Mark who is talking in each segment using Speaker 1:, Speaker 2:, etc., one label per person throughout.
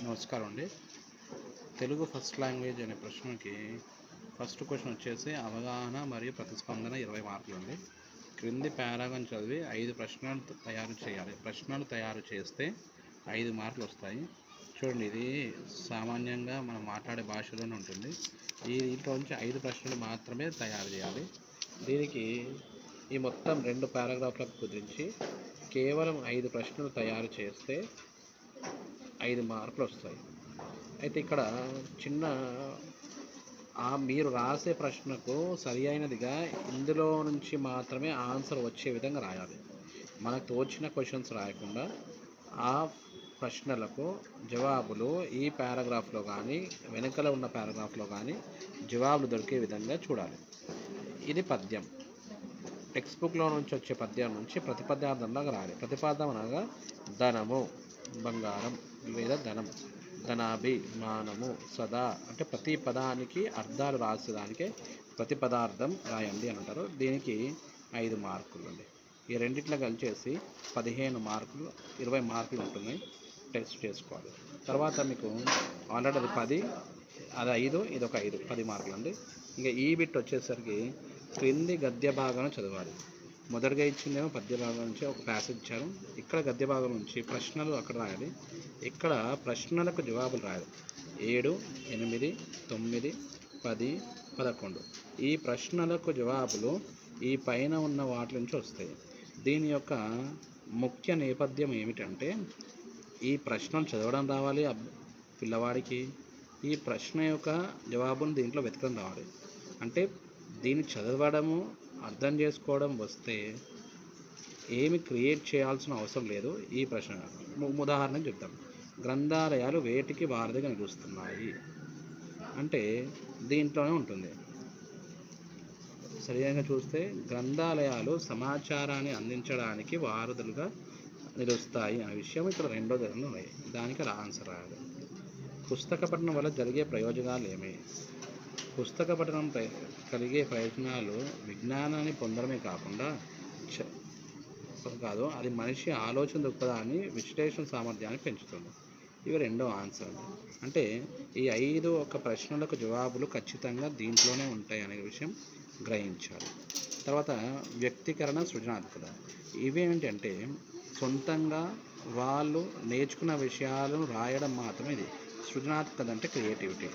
Speaker 1: నమస్కారం అండి. Telugu first language అనే ప్రశ్నకి ఫస్ట్ క్వశ్చన్ వచ్చేసి అవగాహన మరియు ప్రతిస్పందన 20 మార్కులండి. క్రింది పారాగ్రాఫ్ చదివి 5 ప్రశ్నలు తయారు చేయాలి. ప్రశ్నలు తయారు చేస్తే 5 మార్కులు వస్తాయి. చూడండి, ఇది సామాన్యంగా మనం మాట్లాడే భాషలోనే ఉంటుంది. దీంట్లో నుంచి 5 ప్రశ్నలు మాత్రమే తయారు చేయాలి. దీనికి ఈ మొత్తం 2 పారాగ్రాఫ్లకు కుదిరించి కేవలం 5 ప్రశ్నలు తయారు చేస్తే 5 మార్కులు వస్తాయి. అయితే ఇక్కడ చిన్న మీరు రాసే ప్రశ్నకు సరి అయినదిగా ఇందులో నుంచి మాత్రమే ఆన్సర్ వచ్చే విధంగా రాయాలి. మనకు తోచిన క్వశ్చన్స్ రాయకుండా ఆ ప్రశ్నలకు జవాబులు ఈ పారాగ్రాఫ్లో కానీ వెనుకల ఉన్న పారాగ్రాఫ్లో కానీ జవాబులు దొరికే విధంగా చూడాలి. ఇది పద్యం. టెక్స్ట్ బుక్లో నుంచి వచ్చే పద్యం నుంచి ప్రతిపదార్థంలాగా రాయాలి. ప్రతిపాదం అనగా ధనము, బంగారం లేదా ధనం, ధనాభి, మానము, సదా అంటే ప్రతి పదానికి అర్థాలు రాసేదానికే ప్రతిపదార్థం రాయండి అని అంటారు. దీనికి 5 మార్కులు అండి. ఈ రెండిట్లో కలిసేసి 15 మార్కులు, 20 మార్కులు ఉంటున్నాయి. టెస్ట్ చేసుకోవాలి. తర్వాత మీకు ఆల్రెడీ అది 10, అది 5, ఇది ఒక 5, 10 మార్కులు అండి. ఇంకా ఈ బిట్ వచ్చేసరికి క్రింది గద్య భాగాన్ని చదవాలి. మొదటిగా ఇచ్చిందేమో పద్య భాగం నుంచి ఒక ప్యాసేజ్ ఇచ్చారు. ఇక్కడ గద్య భాగం నుంచి ప్రశ్నలు అక్కడ రాయాలి. ఇక్కడ ప్రశ్నలకు జవాబులు రాయాలి. 7, 8, 9, 10, 11 ఈ ప్రశ్నలకు జవాబులు ఈ పైన ఉన్న వాటి నుంచి వస్తాయి. దీని యొక్క ముఖ్య నేపథ్యం ఏమిటంటే ఈ ప్రశ్నలు చదవడం రావాలి పిల్లవాడికి. ఈ ప్రశ్న యొక్క జవాబును దీంట్లో వెతకడం రావాలి. అంటే దీన్ని చదవడము, అర్థం చేసుకోవడం వస్తే ఏమి క్రియేట్ చేయాల్సిన అవసరం లేదు. ఈ ప్రశ్న ఉదాహరణకు చెప్తాం. గ్రంథాలయాలు వేటికి వారధిగా నిలుస్తున్నాయి అంటే దీంట్లోనే ఉంటుంది. సరిగ్గా చూస్తే గ్రంథాలయాలు సమాచారాన్ని అందించడానికి వారధులుగా నిలుస్తాయి అనే విషయం ఇక్కడ రెండో దగ్గర ఉన్నాయి. దానికి ఆన్సర్ రాయాలి. పుస్తక పఠనం వల్ల జరిగే ప్రయోజనాలు ఏమి? పుస్తక పఠనం కలిగే ప్రయోజనాలు విజ్ఞానాన్ని పొందడమే కాదు, అది మనిషి ఆలోచన దృక్పథాన్ని, విశ్లేషణ సామర్థ్యాన్ని పెంచుతుంది. ఇవి రెండో ఆన్సర్. అంటే ఈ 5 ప్రశ్నలకు జవాబులు ఖచ్చితంగా దీంట్లోనే ఉంటాయి అనే విషయం గ్రహించాలి. తర్వాత వ్యక్తీకరణ, సృజనాత్మకత. ఇవేంటంటే సొంతంగా వాళ్ళు నేర్చుకున్న విషయాలను రాయడం మాత్రమే. ఇది సృజనాత్మకత అంటే క్రియేటివిటీ.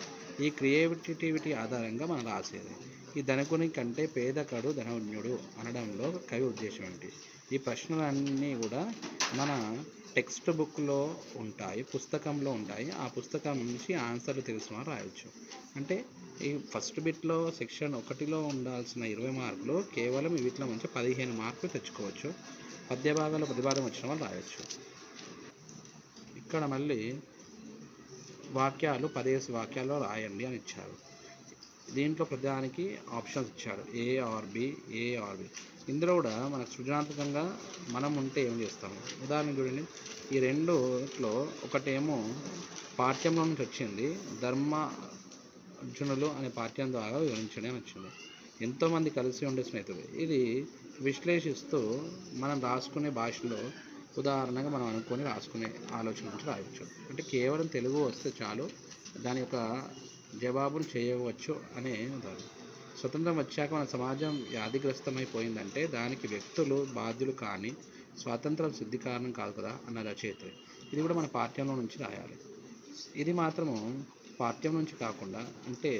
Speaker 1: ఈ క్రియేటివిటీ ఆధారంగా మనం రాసేది. ఈ ధనికుని కంటే పేదకడు ధనజ్ఞుడు అనడంలో కవి ఉద్దేశం ఏంటి? ఈ ప్రశ్నలన్నీ కూడా మన టెక్స్ట్ బుక్లో ఉంటాయి, పుస్తకంలో ఉంటాయి. ఆ పుస్తకం నుంచి ఆన్సర్లు తెలిసిన రాయొచ్చు. అంటే ఈ ఫస్ట్ బిట్లో సెక్షన్ 1లో ఉండాల్సిన 20 మార్కులు కేవలం వీటిలో నుంచి 15 మార్కులు తెచ్చుకోవచ్చు. పద్య భాగాల్లో ప్రతిపాదన వచ్చిన వాళ్ళు రాయొచ్చు. ఇక్కడ మళ్ళీ వాక్యాలు 10 వాక్యాల్లో రాయండి అని ఇచ్చారు. దీంట్లో ప్రతిదానికి ఆప్షన్స్ ఇచ్చారు, ఏ ఆర్ బి. ఇందులో కూడా మనకు సృజనాత్మకంగా మనం ఉంటే ఏం చేస్తాము? ఉదాహరణ చూడండి, ఈ రెండులో ఒకటేమో పాఠ్యంలో నుంచి వచ్చింది, ధర్మార్జునులు అనే పాఠ్యం ద్వారా వివరించండి అని వచ్చింది. ఎంతోమంది కలిసి ఉండే స్నేహితులు. ఇది విశ్లేషిస్తూ మనం రాసుకునే భాషలో ఉదాహరణగా మనం అనుకొని రాసుకునే ఆలోచన నుంచి రాయవచ్చు. అంటే కేవలం తెలుగు వస్తే చాలు, దాని యొక్క జవాబులు చేయవచ్చు అనే ఉదాహరణ. స్వతంత్రం వచ్చాక మన సమాజం వ్యాధిగ్రస్తమైపోయిందంటే దానికి వ్యక్తులు బాధ్యులు కానీ స్వాతంత్రం సిద్ధి కారణం కాదు కదా అన్న రచయిత. ఇది కూడా మన పాఠ్యంలో నుంచి రాయాలి. ఇది మాత్రము పాఠ్యం నుంచి కాకుండా అంటే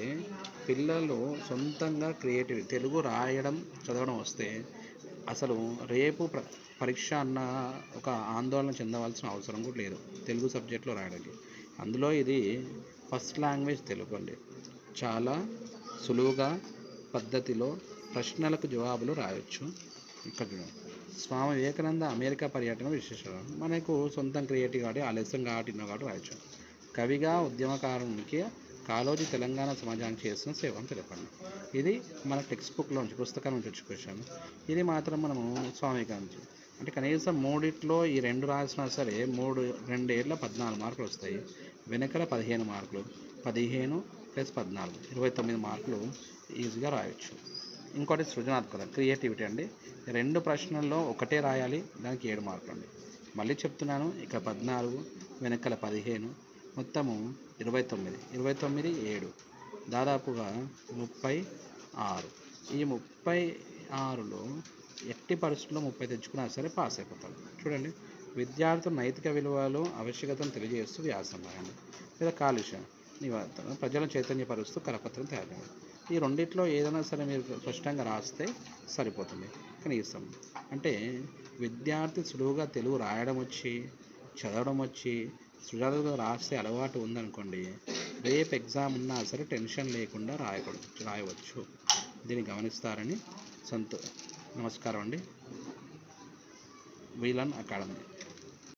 Speaker 1: పిల్లలు సొంతంగా క్రియేటివ్ తెలుగు రాయడం, చదవడం వస్తే అసలు రేపు పరీక్ష అన్న ఒక ఆందోళన చెందవలసిన అవసరం కూడా లేదు తెలుగు సబ్జెక్ట్లో రాయడానికి. అందులో ఇది ఫస్ట్ లాంగ్వేజ్ తెలుగు అండి. చాలా సులువుగా పద్ధతిలో ప్రశ్నలకు జవాబులు రాయొచ్చు. ఇక్కడ స్వామి వివేకానంద అమెరికా పర్యటన విశేషాలు. మనకు సొంతం క్రియేటివ్ కాబట్టి ఆ లెసన్ కాబట్టి రాయొచ్చు. కవిగా ఉద్యమకారునికి కాళోజీ తెలంగాణ సమాజానికి చేసిన సేవను తెలపండి. ఇది మన టెక్స్ట్ బుక్లో నుంచి, పుస్తకం నుంచి వచ్చుకొచ్చాము. ఇది మాత్రం మనము స్వామి వివేకానంద అంటే కనీసం 3 ఈ 2 రాసినా సరే 2 ఏళ్ళ 14 మార్కులు వస్తాయి. వెనకల 15 మార్కులు, 15 + 14 29 మార్కులు ఈజీగా రాయొచ్చు. ఇంకోటి సృజనాత్మకత, క్రియేటివిటీ అండి. 2 ప్రశ్నల్లో ఒకటే రాయాలి, దానికి 7 మార్కులు అండి. మళ్ళీ చెప్తున్నాను, ఇక్కడ 14, వెనకల 15, మొత్తము 29, 29 7 దాదాపుగా 36. ఈ 36లో ఎట్టి పరిస్థితుల్లో 30 తెచ్చుకున్నా సరే పాస్ అయిపోతాడు. చూడండి, విద్యార్థులు నైతిక విలువలు ఆవశ్యకతను తెలియజేస్తూ వ్యాసం రాయండి, లేదా కాలుష్య నివారణ ప్రజలను చైతన్యపరుస్తూ కరపత్రం తయారు చేయండి. ఈ రెండిట్లో ఏదైనా సరే మీరు స్పష్టంగా రాస్తే సరిపోతుంది. కనీసం అంటే విద్యార్థి సులువుగా తెలుగు రాయడం వచ్చి, చదవడం వచ్చి, సృజనాత్మకంగా రాస్తే అలవాటు ఉందనుకోండి, రేపు ఎగ్జామ్ ఉన్నా సరే టెన్షన్ లేకుండా రాయవచ్చు. దీన్ని గమనిస్తారని నమస్కారం అండి. వీలన్ అకాడమీ.